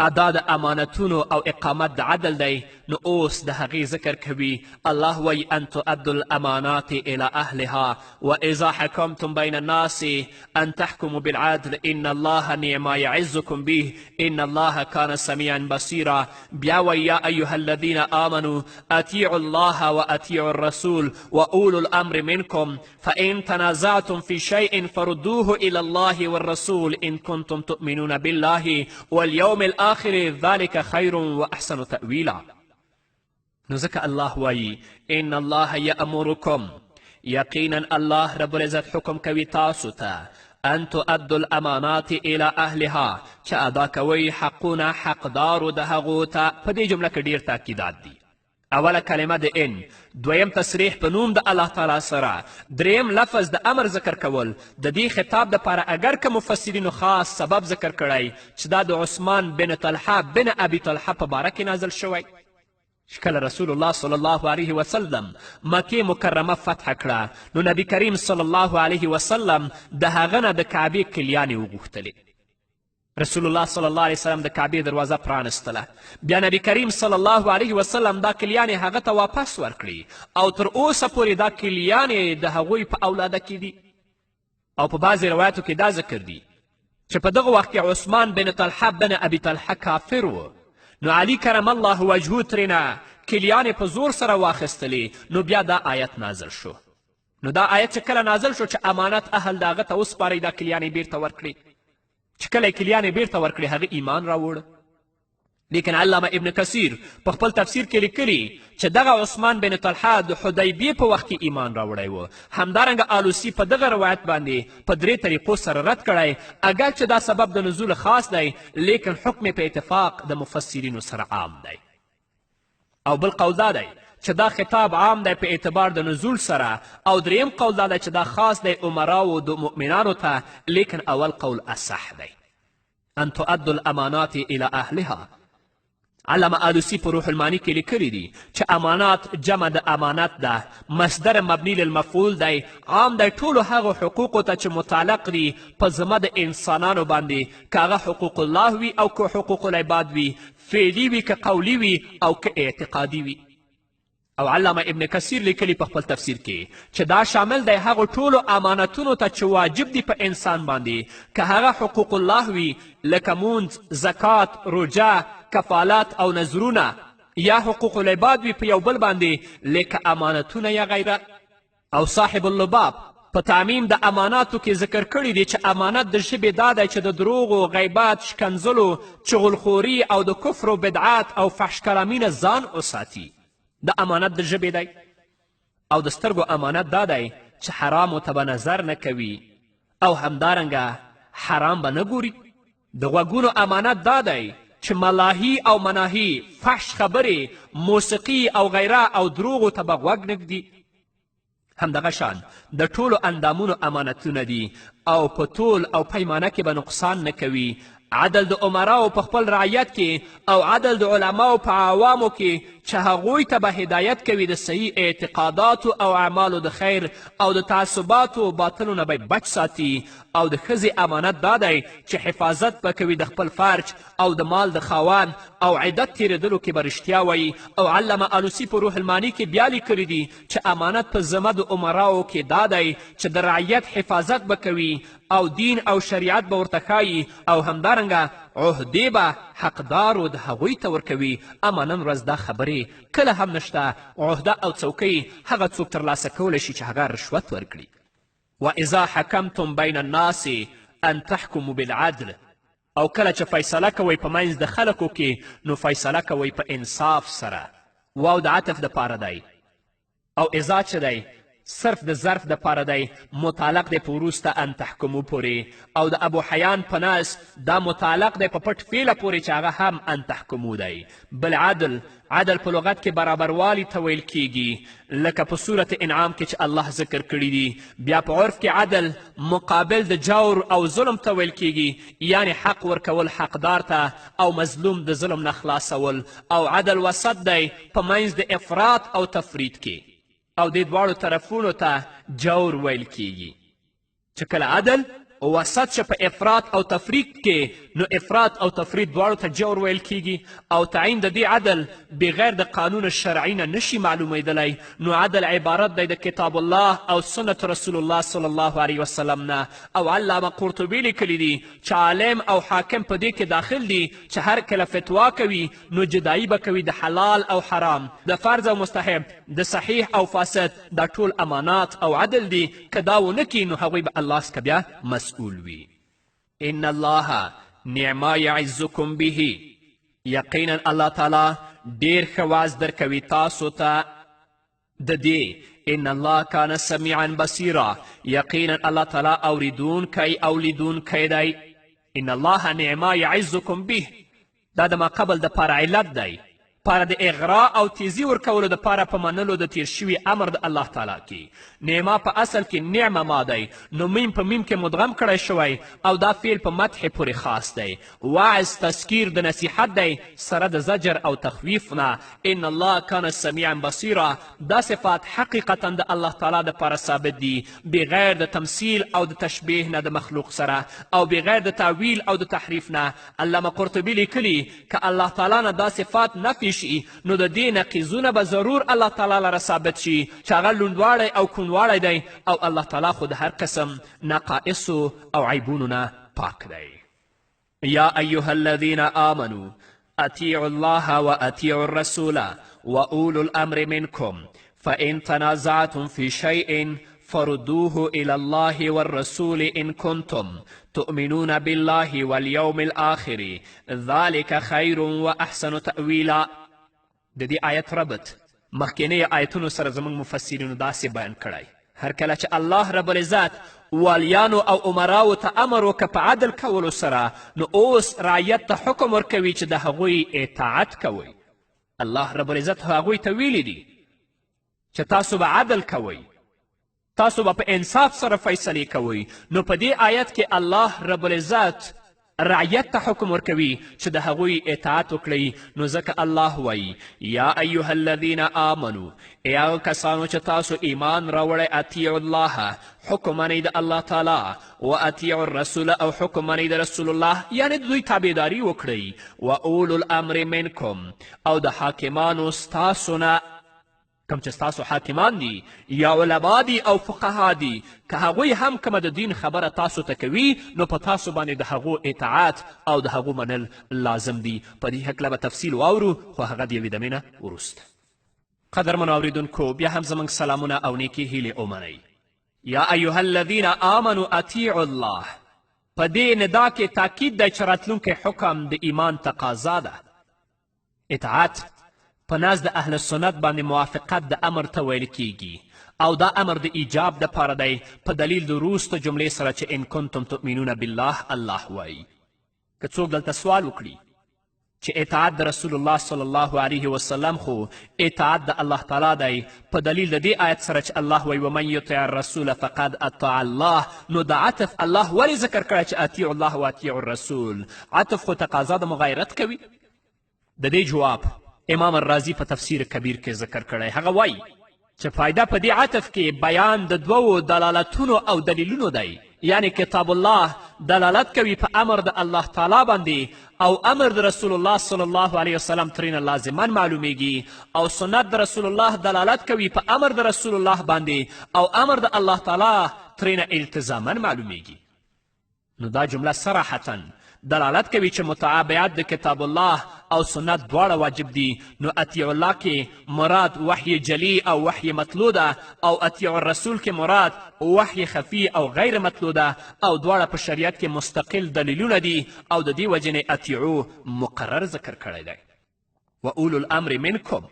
ادا د امانتونو او اقامت د عدل دی، نو اوس د هغې ذکر کوي. الله وی ان تؤدوا الامانات الى اهلها واذا حكمتم بين الناس ان تحكموا بالعدل ان الله نعم يعظكم به ان الله كان سميعا بصيرا. بیا وی یا ایها الذين آمنوا اطیعوا الله واطیعوا الرسول واولو الامر منكم فان تنازعتم في شيء فردوه الى الله والرسول ان كنتم تؤمنون بالله واليوم الآخر ذلك خير واحسن تأویلا. نو ځکه الله وایي ان الله یأمرکم، یقینا الله رب العزت حکم کوي تاسو ته ان تؤدوا الامانات الى اهلها چې ادا کوئ حقونه حقدارو د هغو ته. په دې جمله کې ډیر تاکیدات دي. اوله کلمه د ان، دویم تصریح په نوم د الله تعالی سره، دریم لفظ د امر ذکر کول. د دې خطاب دپاره اگر که مفسرینو خاص سبب ذکر کړی چې دا د عثمان بن طلحه بن ابي طلحه په باره کې نازل شوی. کله رسول الله صلی الله علیه وسلم مکې مکرمه فتح کړه نو نبی کریم صلی الله علیه وسلم د هغه نه د کعبې کلیانې وغوښتلې. رسول الله صلی الله علیه وسلم د کعبې دروازه پرانستله. بیا نبی کریم صلی الله علیه وسلم دا کلیانې هغه ته واپس ورکړي او تر اوسه پورې دا کلیانې د هغوی په اولاده کې دي. او په بعضې روایاتو کې دا ذکر دي چې په دغه وخت کې عثمان بن طلحه بن ابي طلحه کافر و، نو علی کرم الله وجهو ترېنه کلیانې په زور سره واخیستلې. نو بیا دا آیت نازل شو. نو دا آیت چې کله نازل شو چې امانت اهل د هغه ته وسپارئ دا کلیانې بیرته ورکړي. چې کله یې کلیانې بیرته ورکړې هغه ایمان راوړ. لیکن علامه ابن کثیر په خپل تفسیر کې لیکلي چې دغه عثمان بن طلحه د حدیبیې په وخت کې ایمان راوړی و. همدارنګه آلوسی په دغه روایت باندې په 3 طریقو سره رد کړی، اگر چې دا سبب د نزول خاص دی لیکن حکم په اتفاق د مفسرینو سره عام دی. او بل قول دا دی چې دا خطاب عام دی په اعتبار د نزول سره، او دریم قول دا دی چې دا خاص دی عمراو د مؤمنانو ته، لیکن اول قول اصح دی. ان تؤدوا الامانات الى اهلها. علامه آلوسی په روح المانی کې لیکلی دي چې امانات جمع د امانت ده، مصدر مبني للمفعول دی، عام دی ټولو هغو حقوقو ته چې متعلق دي په ذمه د انسانانو باندې، که هغه حقوق الله وي او که حقوق العباد وي، فعلي وي که قولي وي او که اعتقادي وي. او علامه ابن کثیر لیکلی په خپل تفسیر کې چې دا شامل دی هغو ټولو امانتونو ته چې واجب دي په انسان باندې، که هغه حقوق الله وي لکه مونځ، زکات، روژه، کفالات او نذرونه، یا حقوق العباد وي په یو بل باندې لکه امانتونه یا غیره. او صاحب اللباب په تعمیم د اماناتو کې ذکر کړي دي چې امانت د ژبې دا دی چې د دروغو، غیبت، شکنځلو، چغلخوري او د کفر و بدعات او فحش کلامي نه ځان وساتي. د امانت د ژبې دی. او د سترګو امانت دا دی چې حرامو ته به نظر نه کوي او همدارنګه حرام به نه ګوري. د غوږونو امانت دا دی چې ملاهي او مناهي، فحش خبرې، موسیقي او غیره او دروغو ته به غوږ نږدي. همدغه شان د ټولو اندامونو امانتونه دي او په طول او پیمانه کې به نقصان نه کوي. عدل د عمراو په خپل رعیت کې او عدل د علماو په عوامو کې چې هغوی ته به هدایت کوي د صحیح اعتقاداتو او اعمالو د خیر او د تعصباتو او باطلو نه به بچ ساتي. او د ښځې امانت دا دی چې حفاظت به کوي د خپل فرج او د مال د خاوند او عدت تیرېدلو کې به رښتیا وایي. او علامه آلوسی په روح المانی کې بیا لیکلی دي چې امانت په ذمه د عمراو کې دا دی چې د رعیت حفاظت به کوي او دین او شریعت به ورته ښایي او همدارنګه عهدې به حقدارو د هغوی ته ورکوي. اما نن ورځ دا خبرې کله هم نشته. عهده او څوکۍ هغه څوک ترلاسه کولی شي چې هغه رشوت ورکړي. واذا حکمتم بین الناس ان تحکموا بالعدل. او کله چې فیصله کوئ په منځ د خلکو کې نو فیصله کوئ په انصاف سره. واو د عطف دپاره دی او اذا چې دی صرف د ظرف دپاره دی، متعلق دی په وروسته ان تحکمو پورې. او د ابو حیان په نس دا متعلق دی په پټ فعله پورې چې هغه هم ان تحکمو دی. بالعدل، عدل په لغت کې برابروالي ته ویل کیږي لکه په صورت انعام کې چې الله ذکر کړي دي. بیا په عرف کې عدل مقابل د جور او ظلم ته ویل کیږي، یعنی حق ورکول حقدار ته او مظلوم د ظلم نه خلاصول. او عدل وسط دی په منځ د افراط او تفرید کې، او دې دواړو طرفونو ته جور ویل کیږي. چې کله عدل وسط شه په افراط او تفرید کې نو افراط او تفرید دواړو ته جور ویل کیږي. او تعیین د دې عدل بغیر د قانون شرعي نه نشي معلومیدلی. نو عدل عبارت دی د کتاب الله او سنت رسول الله صلی الله علیه وسلم نه. او علامه قرطبي لیکلی دي چې عالم او حاکم په دې کې داخل دي چې هر کله فتوا کوي نو جدایي به کوي د حلال او حرام، د فرض او مستحب، د صحیح او فاسد. دا ټول امانات او عدل دي. که دا ونه کړي نو هغوی به الله څخه بیا مسئول وي. ان الله نعما یعزکم به. یقینا الله تعالی ډیر ښه واز درکوي تاسو ته د دې. ان الله کان سمیعا بصیرا. یقینا الله تعالی اوریدونکی او لیدونکی دی. ان الله نعما یعزکم به دا د ما قبل دپاره علت دی، پاره د اغراء او تیزی ورکولو دپاره په منلو د تیر شوي امر د الله تعالی کې. نعما په اصل کې نعمه ما دی، نو میم په میم کې مدغم کړی شوی او دا فعل په مدح پورې خاص دی. وعظ تذکیر د نصیحت دی سره د زجر او تخویف نه. ان الله کان سمیعا بصیرا دا صفات حقیقتا د الله تعالی دپاره ثابت دي بغیر د تمثیل او د تشبیه نه د مخلوق سره او بغیر د تعویل او د تحریف نه. علامه قرطبي لیکلي که الله تعالی نه دا صفات نفي شي نو د دې نقیضونه به ضرور الله تعالی لره ثابت شي چې هغه لوندواړی او کونواړی دی او الله تعالی خو د هر قسم نقائصو او عیبونو نه پاک دی. یا ایها الذین آمنوا اطیعوا الله و اطیعوا الرسول و اولو الامر منکم فان تنازعتم فی شیء فردوه الى الله والرسول ان کنتم تؤمنون بالله واليوم الآخر ذلك خیر واحسن تأویلا. د دې آیت ربط مخکینیو آیتونو سره زموږ مفسرینو داسې بیان کړی، هر کله چې الله رب العزت والیانو او عمراو ته امر وکړه په عدل کولو سره، نو اوس رعیت ته حکم ورکوي چې د هغوی اطاعت کوئ. الله رب العزت هغوی ته ویلی دي چې تاسو به عدل کوئ، تاسو به په انصاف سره فیصلې کوئ. نو په دې آیت کې الله رب العزت رعیت ته حکم ورکوي چې د هغوی اطاعت وکړئ. نو ځکه الله وایي یا ایها الذین آمنو، ای هغه کسانو چې تاسو ایمان راوړئ، اطیعوا الله، حکم منئ د الله تعالی، و اطیعوا الرسول، او حکم منئ د رسول الله، یعنې د دوی تابعداري وکړئ. و اولو الامر منکم، او د حاکمانو ستاسو نه، کوم چې ستاسو حاکمان دي یا علما دي او فقها دي، که هغوی هم کومه د دین خبره تاسو ته کوي، نو په تاسو باندې د هغو اطاعت او د هغو منل لازم دي. په دې هکله به تفصیل واورو، خو هغه د یوې دمې نه وروسته. قدرمنو اورېدونکو، بیا هم زموږ سلامونه او نیکې هیلې ومنئ. یا ایها الذین آمنوا اطیعوا الله، په دې ندا کې تاکید دی چې راتلونکی حکم د ایمان تقاضا ده. اطاعت په نزد د اهل سنت باندې موافقت د امر ته ویل کیږي، او دا امر د ایجاب دپاره دی په دلیل د وروسته جملې سره چې ان کنتم تؤمنون بالله. الله وایي که څوک دلته سوال وکړي چې اطاعت د رسول الله صلی الله علیه وسلم خو اطاعت د الله تعالی دی په دلیل د دې آیت سره چې الله وایي ومن یطع الرسول فقد اطاع الله، نو د عطف الله ولې ذکر کړی چې اطیعوا الله و اطیعوا الرسول؟ عطف خو تقاضا د مغایرت کوي. د دې جواب امام الرازی په تفسیر کبیر کې ذکر کړی. هغه وایي چې فایده په دې عطف کې بیان د دوو دلالتونو او دلیلونو دی، یعنی کتاب الله دلالت کوي په امر د الله تعالی باندې، او امر د رسول الله صلی الله علیه وسلم ترېنه لازما معلومیږي، او سنت د رسول الله دلالت کوي په امر د رسول الله باندې، او امر د الله تعالی ترېنه التزاما معلومیږي. نو دا جمله صراحتا دلالت کوي چې متابعت د کتاب الله او سنت دواړه واجب دي. نو اطیع الله کې مراد وحی جلی او وحی مطلوع ده، او اطیع الرسول کې مراد وحی خفی او غیر مطلوع ده، او دواړه په شریعت کې مستقل دلیلونه دي، او د دې وجې نه اطیعو مقرر ذکر کړی دی. و اولو الامر منکم،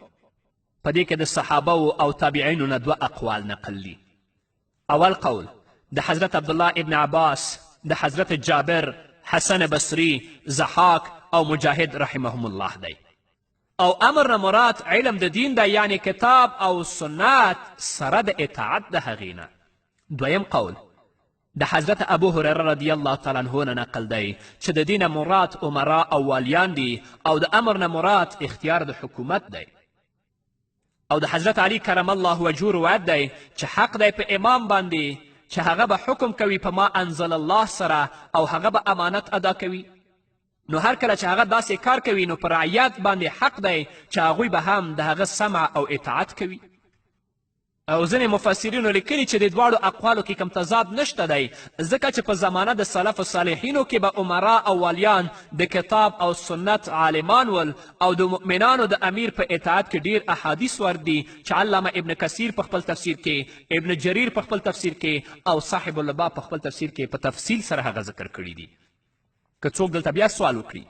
په دې کې د صحابه او تابعینو نه دوه اقوال نقل دي. اول قول د حضرت عبدالله ابن عباس، د حضرت جابر، حسن بصری، زحاک او مجاهد رحمهم الله دی، او امر نه مراد علم د دین دی، یعنی کتاب او سنت سره د اطاعت د هغې نه. دویم قول د حضرت ابو هریره رضی الله تعالی عنه نه نقل دی چې د دې نه مراد عمرا او والیان دي، او د امر نه مراد اختیار د حکومت دی. او د حضرت علی کرم الله وجهه روایت دی چې حق دی په امام باندې چې هغه به حکم کوي په ما انزل الله سره، او هغه به امانت ادا کوي. نو هر کله چې هغه داسې کار کوي، نو په رعیت باندې حق دی چې هغوی به هم د هغه سمع او اطاعت کوي. او ځینې مفسرینو لیکلي چې د دواړو اقوالو کې کم تضاد نشته دی، ځکه چې په زمانه د سلف صالحینو کې به عمرا او والیان د کتاب او سنت عالمان ول، او د مؤمنانو د امیر په اطاعت کې ډیر احادیث وردي چې علامه ابن کثیر په خپل تفسیر کې، ابن جریر په خپل تفسیر کې، او صاحب اللباب په خپل تفسیر کې په تفصیل سره هغه ذکر کړي دي. که څوک دلته بیا سوال وکړي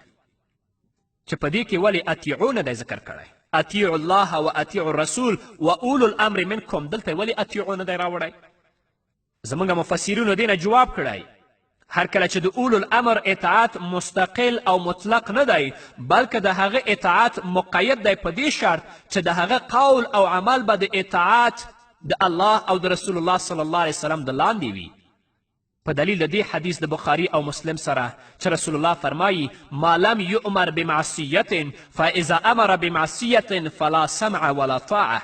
چې په دې کې ولې اطیعو نه دی ذکر کړی، اطیعوا الله و اطیعوا الرسول و اولو الامر منکم، دلته ولې اطیعو نه دی راوړی؟ زموږ مفسرینو دې نه جواب کړی هر کله چې د اولو الامر اطاعت مستقل او مطلق نه دی، بلکې د هغه اطاعت مقید دی په دې شرط چې د هغه قول او عمل به د اطاعت د الله او د رسول الله صلی الله علیه وسلم د لاندې وي. په دلیل د دې حدیث د بخاري او مسلم سره چې رسول الله فرمایي ما لم یؤمر بمعصیة فاذا امر بمعصیة فلا سمع ولا طاعه،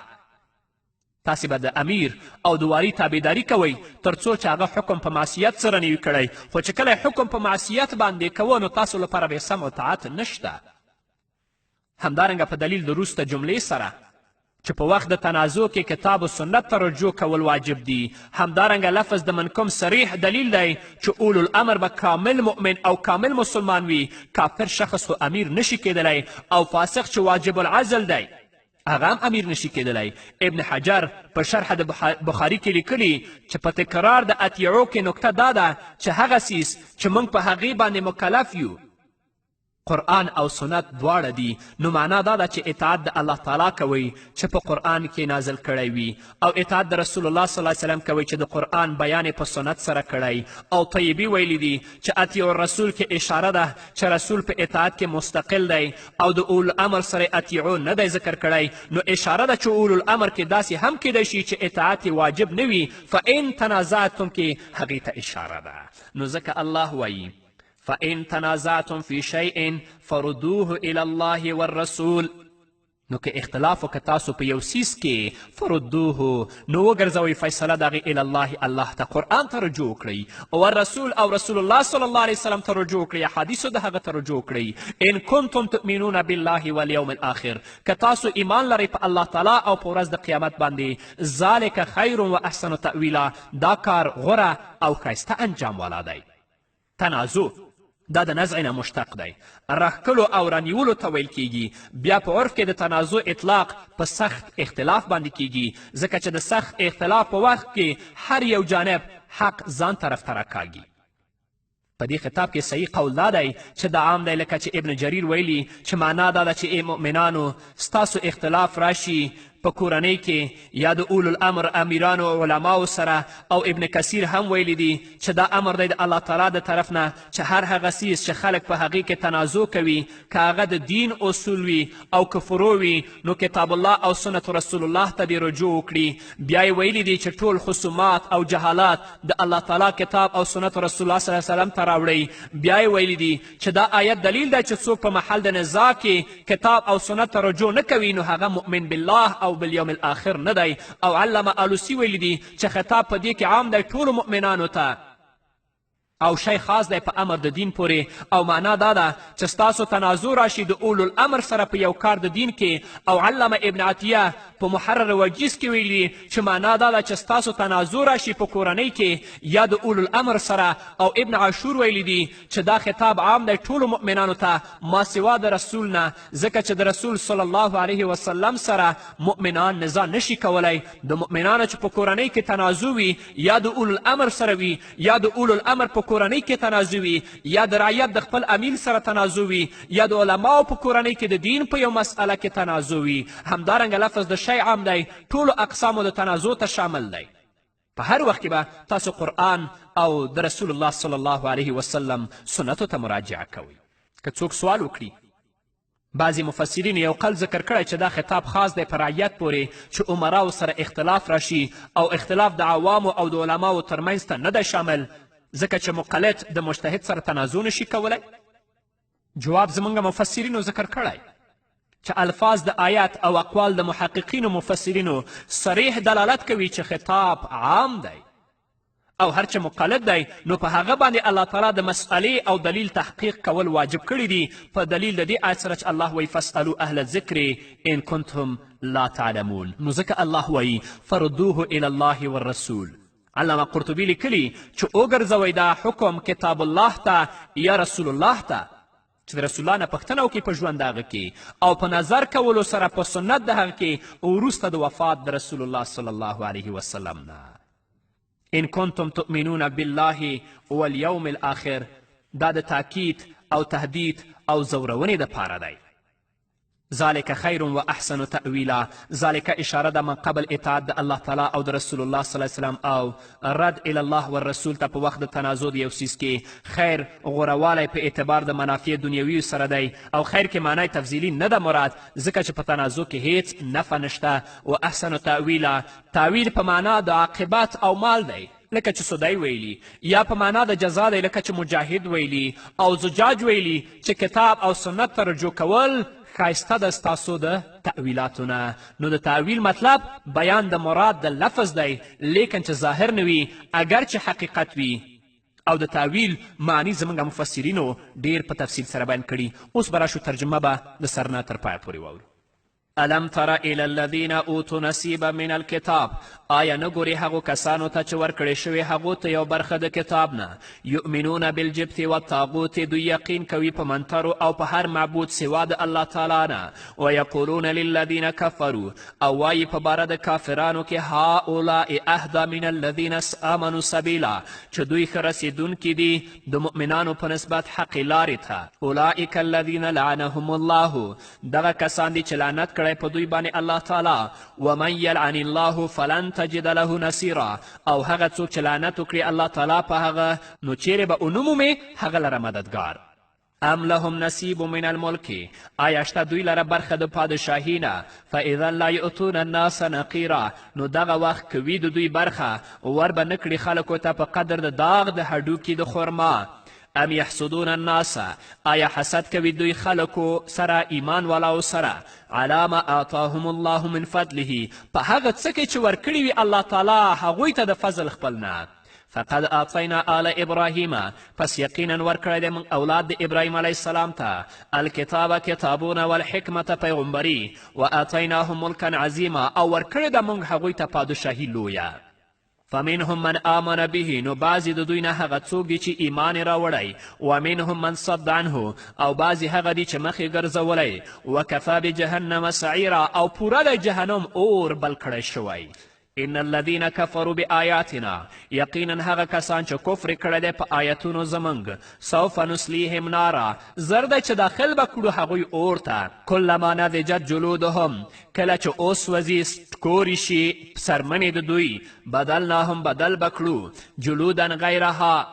تاسې به د امیر او د والي تابعداري کوئ تر څو چې هغه حکم په معصیت سره نه وي کړی، خو چې کله حکم په معصیت باندې کوه نو تاسو لپاره به سمع و طاعت نشته. همدارنګه په دلیل د وروسته جملې سره چې په وخت د تنازع کې کتاب و سنت ته رجوع کول واجب دي، همدارنګه لفظ د منکم صریح دلیل دی چې اولو الامر به کامل مؤمن او کامل مسلمان وي. کافر شخص خو امیر نشي کیدلی، او فاسق چې واجب العزل دی هغه هم امیر نشي کېدلی. ابن حجر په شرح د بخاري کې لیکلي چې په تکرار د اتیعو کې نکته دا ده چې هغه څیز چې موږ په هغې باندې مکلف یو قرآن او سنت دواړه دي، نو معنا دا ده چې اطاعت د الله تعالی کوئ چې په قرآن کې نازل کړی وي، او اطاعت د رسول الله صلی الله علیه وسلم کوئ چې د قرآن بیان یې په سنت سره کړی. او طیبي ویلی دي چې اتیع الرسول کې اشاره ده چې رسول په اطاعت کې مستقل دی، او د اولو الامر سره اتیعو نه دی ذکر کړی، نو اشاره ده چې اولو الامر کې داسې هم کیدی شي چې اطاعت واجب نه وي. فان تنازعتم کې هغې ته اشاره ده. نو ځکه الله وایي فإن تنازعتم في شيء فردوه إلى الله والرسول. نو که اختلاف وکړه تاسو په یو څیز کې فردوه نو وګرځوئ فیصله د هغې الی الله، الله ته قرآن ته رجوع کړئ، او رسول او رسول الله صلی الله علیه وسلم ته رجوع کړئ، احادیثو د هغه ته رجوع کړئ. ان کنتم تؤمنون بالله والیوم الاخر، که تاسو ایمان لرئ په الله تعالی او په ورځ د قیامت باندې، ذلک خیر و احسن تأویلا، دا کار غوره او ښایسته انجام والا دی. تنازع دا د نزع نه مشتق دی، راښکلو او رانیولو ته ویل کیږي. بیا په عرف کې د تنازع اطلاق په سخت اختلاف باندې کیږي، ځکه چې د سخت اختلاف په وخت کې هر یو جانب حق ځان طرف ته راکاږي. په دې خطاب کې صحیح قول دا دی چې دا عام دی، لکه چې ابن جریر ویلي چې معنا دا ده چې ای مؤمنانو ستاسو اختلاف راشي په کورنۍ کې یا د اولو الامر امیرانو او علماو سره، او ابن کثیر هم ویلی دي چې دا امر دی د الله تعالی د طرف نه چې هر هغه څیز چې خلک په هغې کې تنازع کوي، که هغه د دین اصول وي او که فروع وي، نو کتاب الله او سنت رسول الله ته دې رجوع وکړي. بیا یې ویلي دي چې ټول خصومات او جهالات د الله تعالی کتاب او سنت رسول الله صلی الله علیه وسلم ته راوړئ. بیا یې ویلي دي چې دا آیت دلیل دی چې څوک په محل د نزاع کې کتاب او سنت ته رجوع نه کوي، نو هغه مؤمن بالله او بالیوم الاخر نه دی. او علامه آلوسی ویلی دي چې خطاب په دې کې عام دی ټولو مؤمنانو ته، او شی خاص دی په امر د دین پورې، او معنا دا ده چې ستاسو تنازع راشي د اولو الامر سره په یو کار د دین کې. او علامه ابن عطیه په محرر وجیز کې ویلي چې معنا دا ده چې ستاسو تنازع راشي په کورنۍ کې یا د اولو الامر سره. او ابن عاشور ویلی دي چې دا خطاب عام دی ټولو مؤمنانو ته ما سوا د رسول نه، ځکه چې د رسول صلی الله علیه وسلم سره مؤمنان نزاع نشي کولی. د مؤمنانو چې په کورنۍ کې تنازع وي یا د اولو الامر سره وي یا د اولو الامر په کورنۍ کې تنازع وي یا د رعیت د خپل امیر سره تنازع وي یا د علماو په کورنۍ کې د دین په یو مسئله کې تنازع وي. همدارنګه لفظ د شی عام دی، ټولو اقسامو د تنازع ته شامل دی. په هر وخت کې به تاسو قرآن او د رسول الله صلی الله علیه وسلم سنتو ته مراجعه کوئ. که څوک سوال وکړي، بعضې مفسرین یو قول ذکر کړی چې دا خطاب خاص دی په رعیت پورې چې عمراو سره اختلاف راشي، او اختلاف د عوامو او د علماو ترمنځ ته نه دی شامل، ځکه چې مقلد د مجتهد سره تنازع نشي کولی. جواب زموږ مفسرینو ذکر کړی چې الفاظ د آیات او اقوال د محققینو مفسرینو صریح دلالت کوي چې خطاب عام دی، او هر چې مقلد دی نو په هغه باندې الله تعالی د مسئلې او دلیل تحقیق کول واجب کړي دي، په دلیل د دې آیت سره چې الله وایي فاسألوا اهل الذکر ان کنتم لا تعلمون. نو ځکه الله وایي فردوه الی الله والرسول. علامه قرطبي لیکلي چې وګرځوئ دا حکم کتاب الله ته یا رسول الله ته، چې د رسول الله نه پوښتنه وکړي په ژوند د هغه کې، او په نظر کولو سره په سنت د هغه کې وروسته د وفات د رسول الله صلی الله علیه وسلم نه. ان کنتم تؤمنون بالله والیوم الاخر، دا د تاکید او تهدید او زورونې دپاره دی. ذلك خیر و احسن تأویلا، ذلك اشاره ده من قبل اطاعت د الله تعالی او د رسول الله صلی الله علیه وسلم، او رد الی الله والرسول ته په وخت د تنازع د یو څیز کې خیر غوروالی په اعتبار د منافع دنیوي سره دی. او خیر کې معنی تفضیلي نه ده مراد، ځکه چې په تنازع کې هیڅ نفع نشته. و احسن تأویلا، تأویل په معنا د عاقبت او مال دی، لکه چې سدی ویلی، یا په معنا د جزا دی، لکه چې مجاهد ویلی او زجاج ویلی چې کتاب او سنت ته رجوع کول ښایسته ده ستاسو د تأویلاتو نه. نو د تأویل مطلب بیان د مراد د لفظ دی، لیکن چې ظاهر نه وي اگر چې حقیقت وي. او د تأویل معنی زموږ مفسرینو ډیر په تفصیل سره بیان کړي. اوس به راشو ترجمه به د سر نه تر پایه پورې واورو. الم تر الى الذین اوتوا نصیبا من الکتاب آیا نه ګورې هغو کسانو ته چې ورکړې شوې هغو ته یو برخه د کتاب نه یؤمنون بالجبت والطاغوت دوی یقین کوي په منترو او په هر معبود سوا د الله تعالی نه ویقولون للذین کفروا او وایي په باره د کافرانو کې هؤلاء اهدا من الذین آمنوا سبیلا چې دوی ښه رسېدونکي دي د مؤمنانو په نسبت حقې لارې ته اولئک الذین لعنهم الله دغه کسان دي چې لعنت کړی په دوی باندې الله تعالی ومن یلعن الله فلن تجد له نصیرا او هغه څوک چې لعنت وکړي الله تعالی په هغه نو چیرې به ونه مومې هغه لره مددګار ام لهم نصیب من الملک آیا شته دوی لره برخه د پادشاهي نه فاذا لا یؤتون الناس نقیرا نو دغه وخت کوي د دوی برخه ور به نه کړي خلکو ته په قدر د داغ د هډوکي د خرما ام یحسدون الناس آیا حسد کوي دوی خلکو سره ایمان والاو سره علی ما آتاهم الله من فضله په هغه څه کې چې ورکړي وي الله تعالی هغوی ته د فضل خپل نه فقد آتینا آل ابراهیم پس یقینا ورکړی دی موږ اولاد د ابراهیم علیه السلام ته الکتاب کتابونه والحکمت پیغمبري و آتیناهم ملکا عظیما او ورکړی ده موږ هغوی ته پادشاهي لویه فمنهم من آمن به نو بعضې د دوی نه هغه څوک دي چې ایمان یې راوړی ومنهم من صد عنه او بعضې هغه دي چې مخ یې ګرځولی وکفا بجهنم سعیرا او پوره د جهنم اور بل کړی شوی ان الذین کفروا بآیاتنا یقینا هغه کسان چې کفر کړی دی په آیتونو زموږ سوف نسلیهم نارا زر دی چې داخل به کړو هغوی اور ته کلما نضجت جلودهم کله چې اوسوځي ټکورې شي څرمنې د دوی بدلناهم بدل به کړو جلودا غیرها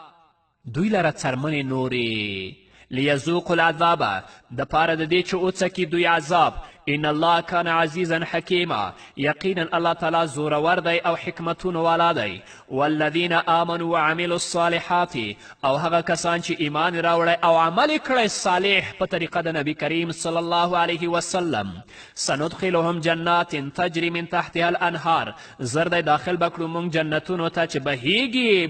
دوی لره څرمنې نورې لیذوقوا العذاب د پاره د دې چې وڅکي دوی عذاب ان الله کان عزیزا حکیما یقینا الله تعالی زورور دی او حکمتونو والا دی والذین آمنوا وعملوا الصالحات او هغه کسان چې ایمان راوړی او عمل کړی صالح په طریقه د نبی کریم صلی الله علیه وسلم سندخلهم جنات تجری من تحتها الانهار زر دی داخل بکړو موږ جنتونو ته چې بهیږي